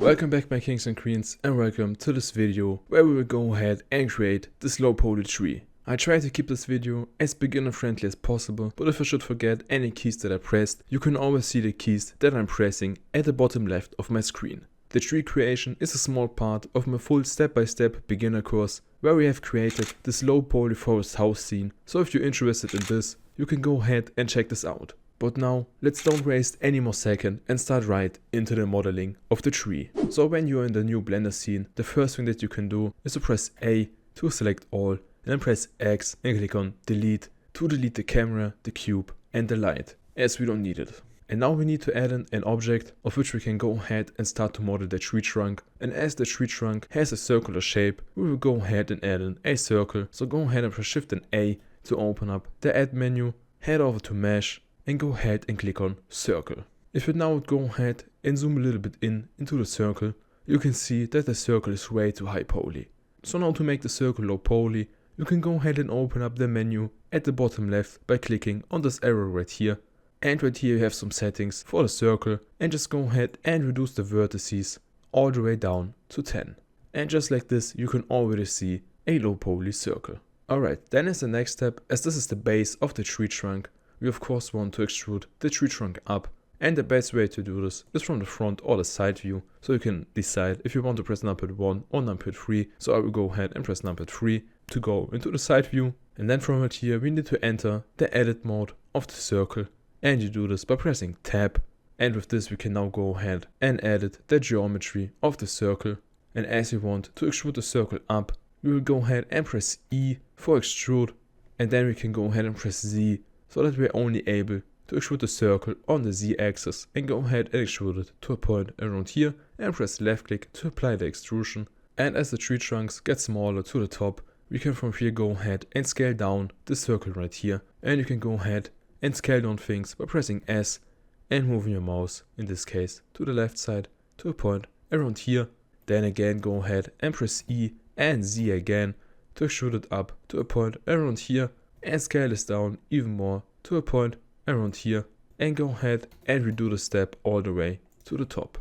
Welcome back my kings and queens, and welcome to this video where we will go ahead and create this low poly tree. I try to keep this video as beginner friendly as possible, but if I should forget any keys that I pressed, you can always see the keys that I'm pressing at the bottom left of my screen. The tree creation is a small part of my full step-by-step beginner course where we have created this low poly forest house scene, so if you're interested in this, you can go ahead and check this out. But now, let's don't waste any more second and start right into the modeling of the tree. So when you're in the new Blender scene, the first thing that you can do is to press A to select all, and then press X and click on delete to delete the camera, the cube and the light, as we don't need it. And now we need to add in an object of which we can go ahead and start to model the tree trunk. And as the tree trunk has a circular shape, we will go ahead and add in a circle. So go ahead and press Shift and A to open up the add menu, head over to mesh, and go ahead and click on circle. If you now would go ahead and zoom a little bit into the circle, you can see that the circle is way too high poly. So now to make the circle low poly, you can go ahead and open up the menu at the bottom left by clicking on this arrow right here. And right here you have some settings for the circle, and just go ahead and reduce the vertices all the way down to 10. And just like this, you can already see a low poly circle. Alright, then as the next step, as this is the base of the tree trunk, we of course want to extrude the tree trunk up, and the best way to do this is from the front or the side view, so you can decide if you want to press numpad 1 or numpad 3. So I will go ahead and press numpad 3 to go into the side view, and then from right here we need to enter the edit mode of the circle, and you do this by pressing tab, and with this we can now go ahead and edit the geometry of the circle. And as you want to extrude the circle up, we will go ahead and press E for extrude, and then we can go ahead and press Z, so that we're only able to extrude the circle on the Z axis, and go ahead and extrude it to a point around here, and press left click to apply the extrusion. And as the tree trunks get smaller to the top, we can from here go ahead and scale down the circle right here, and you can go ahead and scale down things by pressing S and moving your mouse, in this case to the left side, to a point around here. Then again go ahead and press E and Z again to extrude it up to a point around here, and scale this down even more to a point around here, and go ahead and redo the step all the way to the top.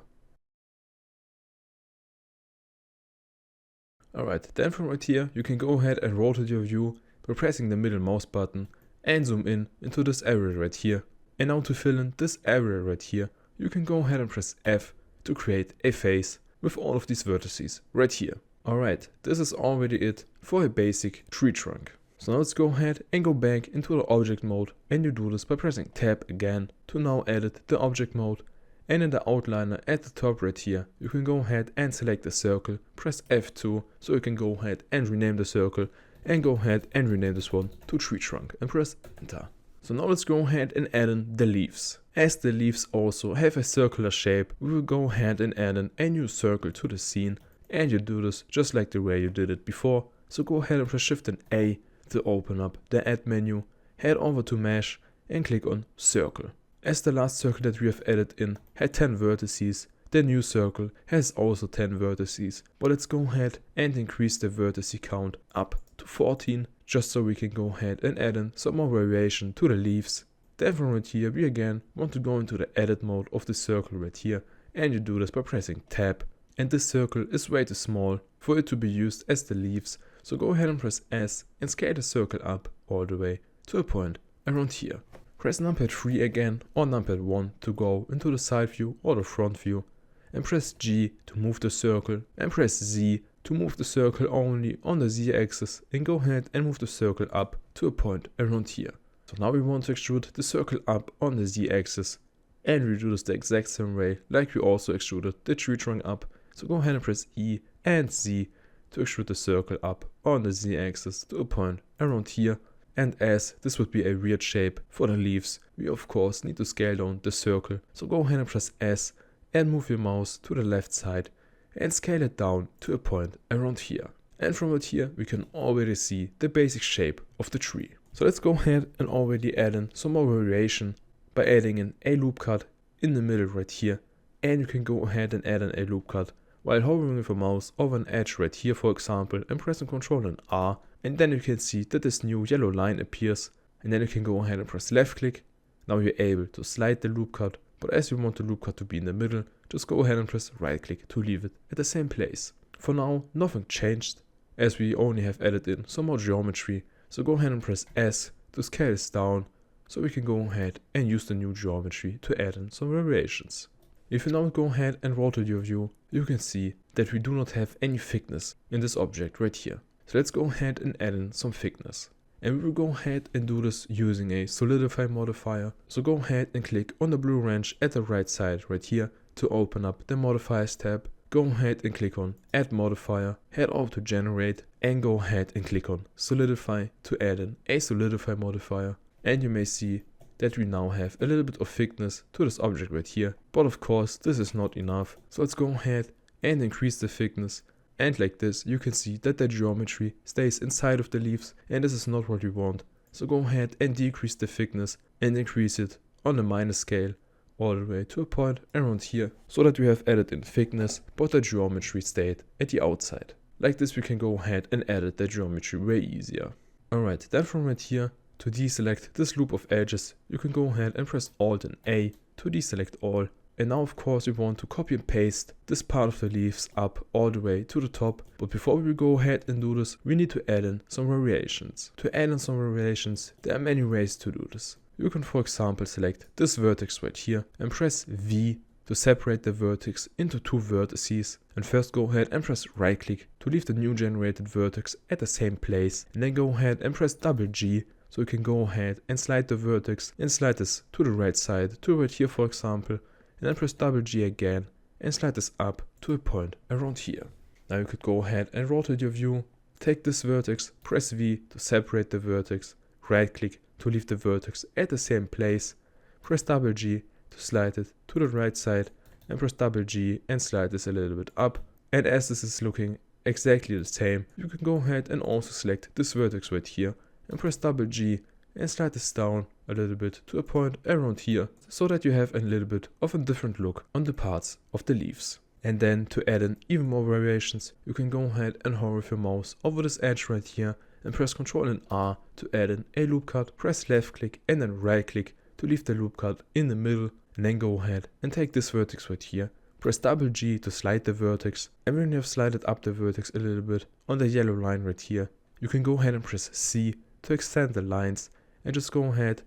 Alright, then from right here you can go ahead and rotate your view by pressing the middle mouse button and zoom in into this area right here. And now to fill in this area right here, you can go ahead and press F to create a face with all of these vertices right here. Alright, this is already it for a basic tree trunk. So now let's go ahead and go back into the object mode, and you do this by pressing tab again to now edit the object mode. And in the outliner at the top right here, you can go ahead and select the circle, press F2 so you can go ahead and rename the circle, and go ahead and rename this one to tree trunk and press enter. So now let's go ahead and add in the leaves. As the leaves also have a circular shape, we will go ahead and add in a new circle to the scene, and you do this just like the way you did it before. So go ahead and press Shift and A to open up the add menu, head over to mesh and click on circle. As the last circle that we have added in had 10 vertices, the new circle has also 10 vertices, but let's go ahead and increase the vertice count up to 14, just so we can go ahead and add in some more variation to the leaves. Then from right here we again want to go into the edit mode of the circle right here, and you do this by pressing tab, and this circle is way too small for it to be used as the leaves. So go ahead and press S and scale the circle up all the way to a point around here. Press numpad 3 again or numpad 1 to go into the side view or the front view, and press G to move the circle, and press Z to move the circle only on the Z axis, and go ahead and move the circle up to a point around here. So now we want to extrude the circle up on the Z axis, and we do this the exact same way like we also extruded the tree trunk up. So go ahead and press E and Z to extrude the circle up on the Z axis to a point around here. And as this would be a weird shape for the leaves, we of course need to scale down the circle. So go ahead and press S and move your mouse to the left side and scale it down to a point around here. And from right here we can already see the basic shape of the tree. So let's go ahead and already add in some more variation by adding in a loop cut in the middle right here. And you can go ahead and add in a loop cut while hovering with a mouse over an edge right here, for example, and pressing Ctrl and R, and then you can see that this new yellow line appears, and then you can go ahead and press left click. Now you're able to slide the loop cut but as you want the loop cut to be in the middle, just go ahead and press right click to leave it at the same place. For now, nothing changed, as we only have added in some more geometry, so go ahead and press S to scale this down, so we can go ahead and use the new geometry to add in some variations. If you now go ahead and rotate your view, you can see that we do not have any thickness in this object right here. So let's go ahead and add in some thickness. And we will go ahead and do this using a solidify modifier. So go ahead and click on the blue wrench at the right side right here to open up the modifiers tab. Go ahead and click on add modifier, head over to generate, and go ahead and click on solidify to add in a solidify modifier. And you may see that we now have a little bit of thickness to this object right here. But of course this is not enough. So let's go ahead and increase the thickness. And like this, you can see that the geometry stays inside of the leaves, and this is not what we want. So go ahead and decrease the thickness and increase it on the minus scale all the way to a point around here, so that we have added in thickness, but the geometry stayed at the outside. Like this we can go ahead and edit the geometry way easier. Alright, then from right here, to deselect this loop of edges, you can go ahead and press Alt and A to deselect all. And now of course we want to copy and paste this part of the leaves up all the way to the top. But before we go ahead and do this, we need to add in some variations. To add in some variations, there are many ways to do this. You can for example select this vertex right here and press V to separate the vertex into two vertices. And first go ahead and press right click to leave the new generated vertex at the same place. And then go ahead and press double G. So you can go ahead and slide the vertex and slide this to the right side, to right here for example. And then press double G again and slide this up to a point around here. Now you could go ahead and rotate your view, take this vertex, press V to separate the vertex, right click to leave the vertex at the same place, press double G to slide it to the right side, and press double G and slide this a little bit up. And as this is looking exactly the same, you can go ahead and also select this vertex right here and press double G and slide this down a little bit to a point around here, so that you have a little bit of a different look on the parts of the leaves. And then to add in even more variations, you can go ahead and hover with your mouse over this edge right here and press Ctrl and R to add in a loop cut, press left click and then right click to leave the loop cut in the middle, and then go ahead and take this vertex right here, press double G to slide the vertex, and when you have slided up the vertex a little bit on the yellow line right here, you can go ahead and press C to extend the lines, and just go ahead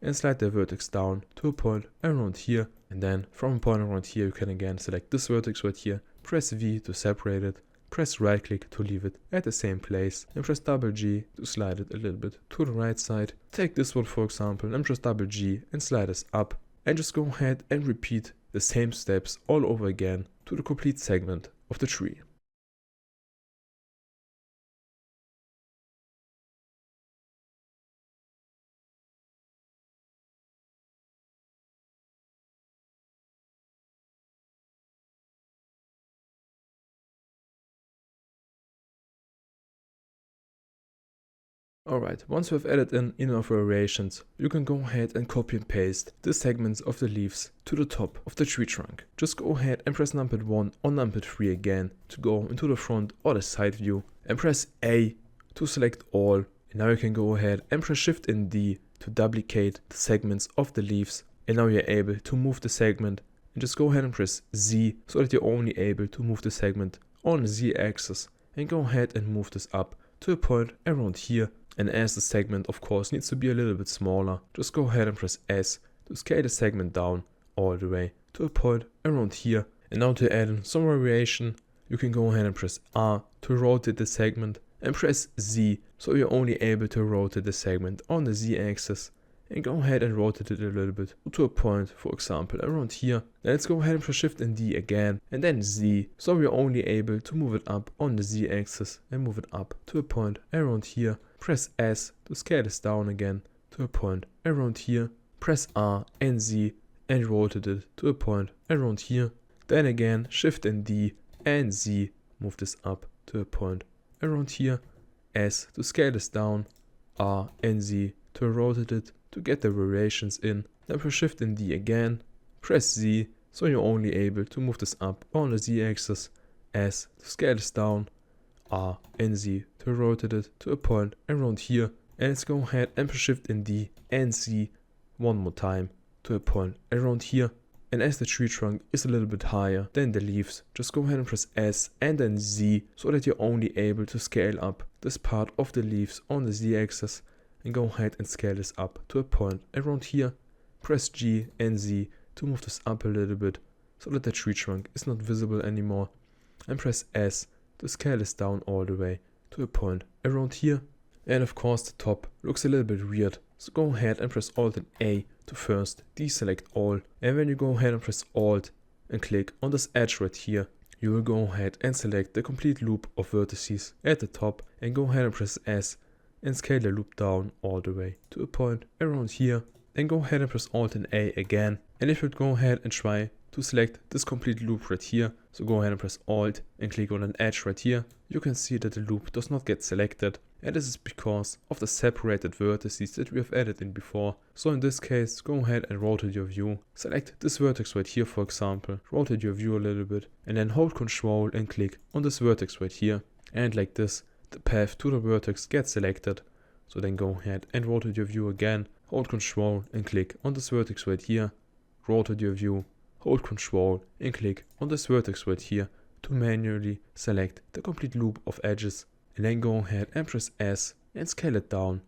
and slide the vertex down to a point around here. And then from a point around here you can again select this vertex right here, press V to separate it, press right click to leave it at the same place, and press double G to slide it a little bit to the right side. Take this one for example and press double G and slide this up, and just go ahead and repeat the same steps all over again to the complete segment of the tree. Alright, once you have added in enough variations, you can go ahead and copy and paste the segments of the leaves to the top of the tree trunk. Just go ahead and press numpad 1 or numpad 3 again to go into the front or the side view, and press A to select all. And now you can go ahead and press Shift and D to duplicate the segments of the leaves. And now you're able to move the segment, and just go ahead and press Z so that you're only able to move the segment on the Z axis, and go ahead and move this up to a point around here. And as the segment of course needs to be a little bit smaller, just go ahead and press S to scale the segment down all the way to a point around here. And now to add in some variation, you can go ahead and press R to rotate the segment, and press Z so you're only able to rotate the segment on the Z axis, and go ahead and rotate it a little bit to a point, for example around here. Then let's go ahead and press Shift and D again, and then Z, so we're only able to move it up on the Z axis and move it up to a point around here. Press S to scale this down again to a point around here. Press R and Z and rotate it to a point around here. Then again Shift and D and Z, move this up to a point around here. S to scale this down, R and Z to rotate it to get the variations in. Then press Shift and D again, press Z, so you're only able to move this up on the Z axis. S to scale this down, R and Z to rotate it to a point around here. And let's go ahead and press Shift and D and Z one more time to a point around here. And as the tree trunk is a little bit higher than the leaves, just go ahead and press S and then Z so that you're only able to scale up this part of the leaves on the Z axis, and go ahead and scale this up to a point around here. Press G and Z to move this up a little bit so that the tree trunk is not visible anymore, and press S to scale this down all the way to a point around here. And of course the top looks a little bit weird, so go ahead and press Alt and A to first deselect all, and when you go ahead and press Alt and click on this edge right here, you will go ahead and select the complete loop of vertices at the top, and go ahead and press S and scale the loop down all the way to a point around here, and go ahead and press Alt and A again. And if you go ahead and try to select this complete loop right here, so go ahead and press Alt and click on an edge right here, you can see that the loop does not get selected, and this is because of the separated vertices that we have added in before. So in this case, go ahead and rotate your view, select this vertex right here for example, rotate your view a little bit, and then hold Ctrl and click on this vertex right here, and like this, the path to the vertex gets selected. So then go ahead and rotate your view again, hold Ctrl and click on this vertex right here, rotate your view, hold Ctrl and click on this vertex right here to manually select the complete loop of edges, and then go ahead and press S and scale it down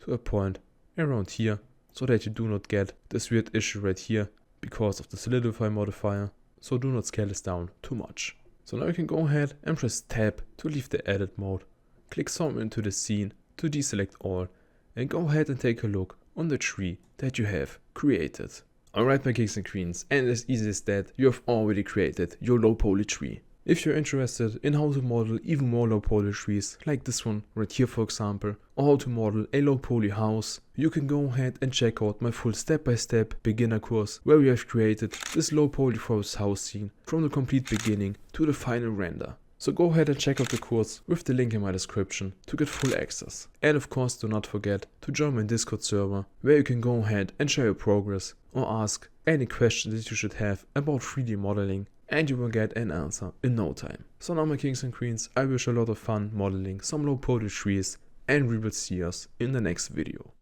to a point around here so that you do not get this weird issue right here because of the solidify modifier, so do not scale this down too much. So now you can go ahead and press Tab to leave the edit mode, click zoom into the scene to deselect all, and go ahead and take a look on the tree that you have created. Alright my kings and queens, and as easy as that, you have already created your low poly tree. If you're interested in how to model even more low poly trees, like this one right here for example, or how to model a low poly house, you can go ahead and check out my full step-by-step beginner course where we have created this low poly forest house scene from the complete beginning to the final render. So go ahead and check out the course with the link in my description to get full access. And of course do not forget to join my Discord server where you can go ahead and share your progress or ask any questions that you should have about 3D modeling, and you will get an answer in no time. So now my kings and queens, I wish a lot of fun modeling some low poly trees, and we will see us in the next video.